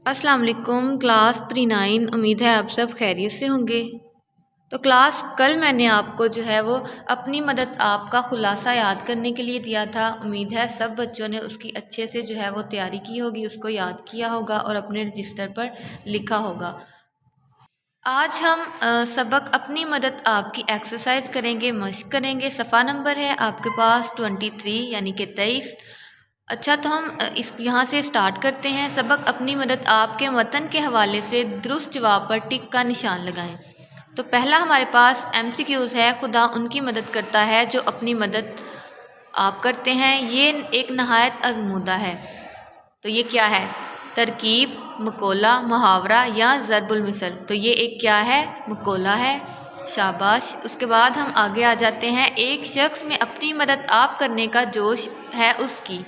अस्सलाम वालेकुम class pre 9। उम्मीद है आप सब खैरियत से होंगे। तो क्लास कल मैंने आपको जो है वो अपनी मदद आपका खुलासा याद करने के लिए दिया था। उम्मीद है सब बच्चों ने उसकी अच्छे से जो है वो तैयारी की होगी, उसको याद किया होगा और अपने रजिस्टर पर लिखा होगा। आज हम सबक अपनी मदद आपकी एक्सरसाइज करेंगे, मश्क करेंगे। सफ़ा नंबर है आपके पास 23 यानी कि 23। अच्छा, तो हम यहाँ से स्टार्ट करते हैं। सबक अपनी मदद आपके मतन के हवाले से दुरुस्त जवाब पर टिक का निशान लगाएं। तो पहला हमारे पास MCQs है। खुदा उनकी मदद करता है जो अपनी मदद आप करते हैं। ये एक नहायत आजमूदा है। तो ये क्या है? तरकीब, मकोला, मुहावरा या ज़रबुल मिसल। तो ये एक क्या है? मकोला है। शाबाश। उसके बाद हम आगे आ जाते हैं। एक शख्स में अपनी मदद आप करने का जोश है उसकी।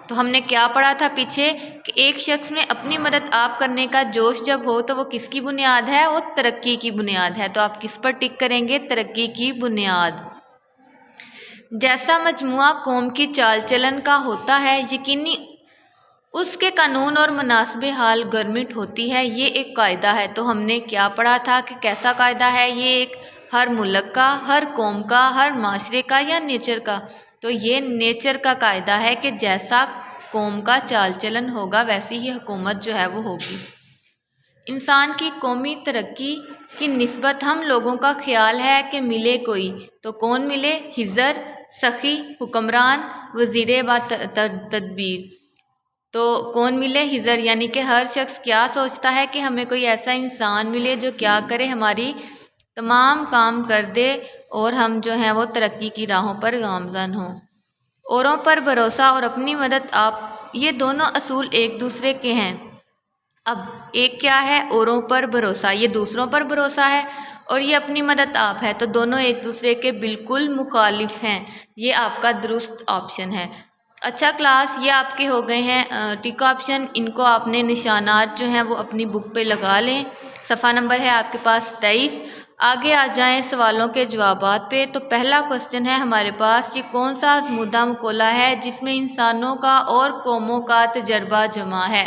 तो हमने क्या पढ़ा था पीछे कि एक शख्स में अपनी मदद आप करने का जोश जब हो तो वो किसकी बुनियाद है? वो तरक्की की बुनियाद है। तो आप किस पर टिक करेंगे? तरक्की की बुनियाद। जैसा मजमुआ कौम की चाल चलन का होता है, यकीनी उसके कानून और मुनासिब हाल गवर्नमेंट होती है। ये एक कायदा है। तो हमने क्या पढ़ा था कि कैसा कायदा है? ये एक हर मुल्क का, हर कौम का, हर माशरे का या नेचर का। तो ये नेचर का कायदा है कि जैसा कौम का चाल चलन होगा वैसी ही हुकूमत जो है वो होगी। इंसान की कौमी तरक्की की निस्बत हम लोगों का ख्याल है कि मिले कोई। तो कौन मिले? हिजर, सखी, हुक्मरान, वज़ीर बा तदबीर। तो कौन मिले? हिजर। यानी कि हर शख्स क्या सोचता है कि हमें कोई ऐसा इंसान मिले जो क्या करे, हमारी तमाम काम कर दे और हम जो हैं वो तरक्की की राहों पर गामज़न हों। औरों पर भरोसा और अपनी मदद आप, ये दोनों असूल एक दूसरे के हैं। अब एक क्या है? औरों पर भरोसा, ये दूसरों पर भरोसा है, और ये अपनी मदद आप है। तो दोनों एक दूसरे के बिल्कुल मुखालिफ हैं। ये आपका दुरुस्त ऑप्शन है। अच्छा क्लास, ये आपके हो गए हैं टिक ऑप्शन। इनको आपने निशानात जो हैं वो अपनी बुक पे लगा लें। सफ़ा नंबर है आपके पास 23। आगे आ जाएं सवालों के जवाबात पे। तो पहला क्वेश्चन है हमारे पास, ये कौन सा आज़मूदा मकोला है जिसमें इंसानों का और कौमों का तजर्बा जमा है?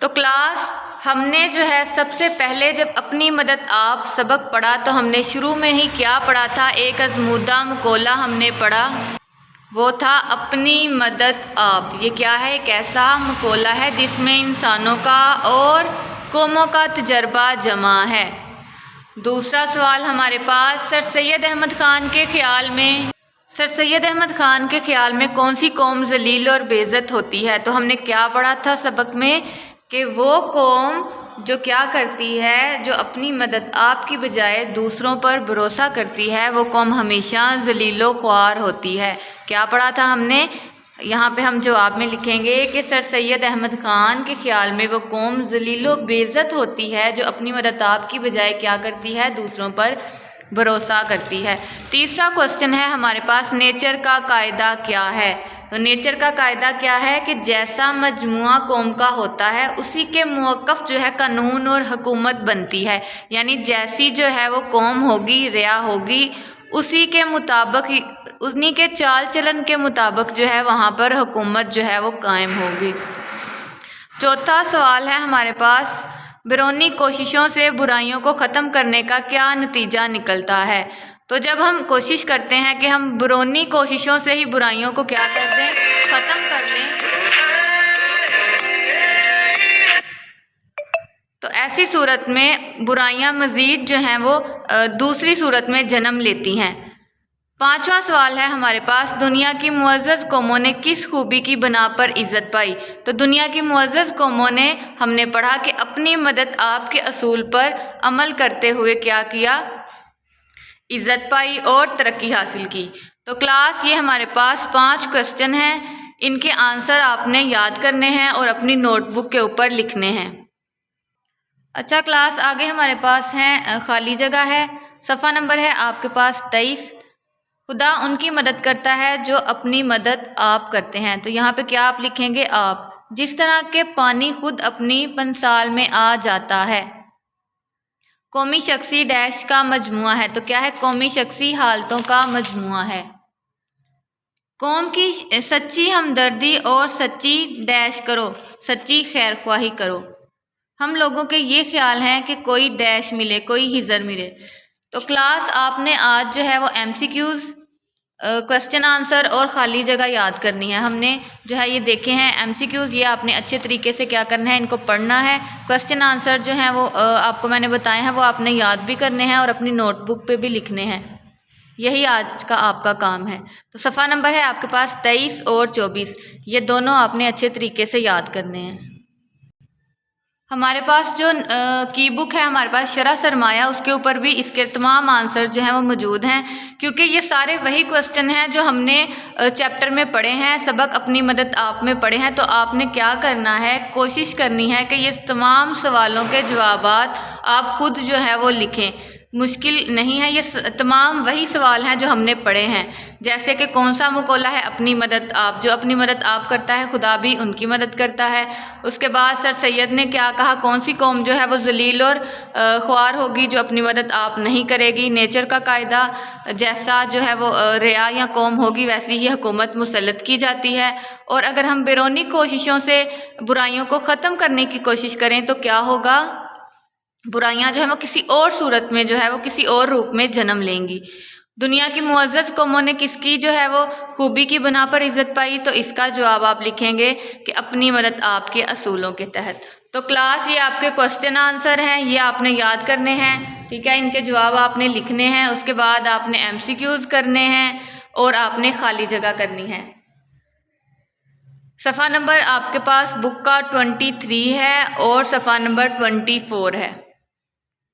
तो क्लास हमने जो है सबसे पहले जब अपनी मदद आप सबक पढ़ा तो हमने शुरू में ही क्या पढ़ा था? एक आज़मूदा मकोला हमने पढ़ा, वो था अपनी मदद आप। ये क्या है? एक ऐसा मकोला है जिसमें इंसानों का और कौमों का तजर्बा जमा है। दूसरा सवाल हमारे पास, सर सैयद अहमद ख़ान के ख़्याल में कौन सी कौम जलील और बेइज्जत होती है? तो हमने क्या पढ़ा था सबक में कि वो कौम जो क्या करती है, जो अपनी मदद आपकी बजाय दूसरों पर भरोसा करती है, वो कौम हमेशा जलीलो ख्वार होती है। क्या पढ़ा था हमने? यहाँ पे हम जवाब में लिखेंगे कि सर सैयद अहमद ख़ान के ख़्याल में वो कौम जलीलो बेइज्जत होती है जो अपनी मदद आपकी बजाय क्या करती है? दूसरों पर भरोसा करती है। तीसरा क्वेश्चन है हमारे पास, नेचर का कायदा क्या है? तो नेचर का कायदा क्या है कि जैसा मजमुआ कौम का होता है उसी के मौक़िफ़ जो है कानून और हुकूमत बनती है। यानी जैसी जो है वो कौम होगी, रिया होगी, उसी के मुताबिक, उन्हीं के चाल चलन के मुताबिक जो है वहाँ पर हुकूमत जो है वो कायम होगी। चौथा सवाल है हमारे पास, बैरूनी कोशिशों से बुराइयों को ख़त्म करने का क्या नतीजा निकलता है? तो जब हम कोशिश करते हैं कि हम बैरूनी कोशिशों से ही बुराइयों को क्या कर दें? ख़त्म कर दें, तो ऐसी सूरत में बुराइयां मज़ीद जो हैं वो दूसरी सूरत में जन्म लेती हैं। पांचवा सवाल है हमारे पास, दुनिया की मुअज़्ज़ज़ कौमों ने किस खूबी की बना पर इज़्ज़त पाई? तो दुनिया की मुअज़्ज़ज़ कौमों ने, हमने पढ़ा कि अपनी मदद आपके असूल पर अमल करते हुए क्या किया? इज़्ज़त पाई और तरक्की हासिल की। तो क्लास ये हमारे पास 5 क्वेश्चन हैं, इनके आंसर आपने याद करने हैं और अपनी नोटबुक के ऊपर लिखने हैं। अच्छा क्लास, आगे हमारे पास हैं खाली जगह है। सफ़ा नंबर है आपके पास 23। खुदा उनकी मदद करता है जो अपनी मदद आप करते हैं। तो यहाँ पे क्या आप लिखेंगे? आप। जिस तरह के पानी खुद अपनी पंसाल में आ जाता है। कौमी शख्सी डैश का मजमुआ है। तो क्या है? कौमी शख्सी हालतों का मजमुआ है। कौम की सच्ची हमदर्दी और सच्ची डैश करो, सच्ची खैर ख्वाही करो। हम लोगों के ये ख्याल है कि कोई डैश मिले, कोई हिजर मिले। तो क्लास आपने आज जो है वो MCQs, क्वेश्चन आंसर और ख़ाली जगह याद करनी है। हमने जो है ये देखे हैं MCQs, ये आपने अच्छे तरीके से क्या करना है, इनको पढ़ना है। क्वेश्चन आंसर जो हैं वो आपको मैंने बताए हैं, वो आपने याद भी करने हैं और अपनी नोटबुक पे भी लिखने हैं। यही आज का आपका काम है। तो सफ़ा नंबर है आपके पास 23 और 24, ये दोनों आपने अच्छे तरीके से याद करने हैं। हमारे पास जो की बुक है, हमारे पास शरह सरमाया, उसके ऊपर भी इसके तमाम आंसर जो हैं वो मौजूद हैं, क्योंकि ये सारे वही क्वेश्चन हैं जो हमने चैप्टर में पढ़े हैं, सबक अपनी मदद आप में पढ़े हैं। तो आपने क्या करना है, कोशिश करनी है कि ये तमाम सवालों के जवाबात आप खुद जो है वो लिखें। मुश्किल नहीं है, ये तमाम वही सवाल हैं जो हमने पढ़े हैं। जैसे कि कौन सा मुकोला है अपनी मदद आप, जो अपनी मदद आप करता है खुदा भी उनकी मदद करता है। उसके बाद सर सैयद ने क्या कहा, कौन सी कौम जो है वो जलील और ख्वार होगी जो अपनी मदद आप नहीं करेगी। नेचर का कायदा, जैसा जो है वो रिया या कौम होगी वैसी ही हुकूमत मुसल्लत की जाती है। और अगर हम बैरूनी कोशिशों से बुराइयों को ख़त्म करने की कोशिश करें तो क्या होगा, बुराइयां जो है वो किसी और सूरत में जो है वो किसी और रूप में जन्म लेंगी। दुनिया की मुअज़्ज़ज़ कौमों ने किसकी जो है वो खूबी की बना पर इज़्ज़त पाई, तो इसका जवाब आप लिखेंगे कि अपनी मदद आपके असूलों के तहत। तो क्लास ये आपके क्वेश्चन आंसर हैं, ये आपने याद करने हैं, ठीक है। इनके जवाब आपने लिखने हैं, उसके बाद आपने MCQs करने हैं और आपने खाली जगह करनी है। सफ़ा नंबर आपके पास बुक का 23 है और सफ़ा नंबर 24 है।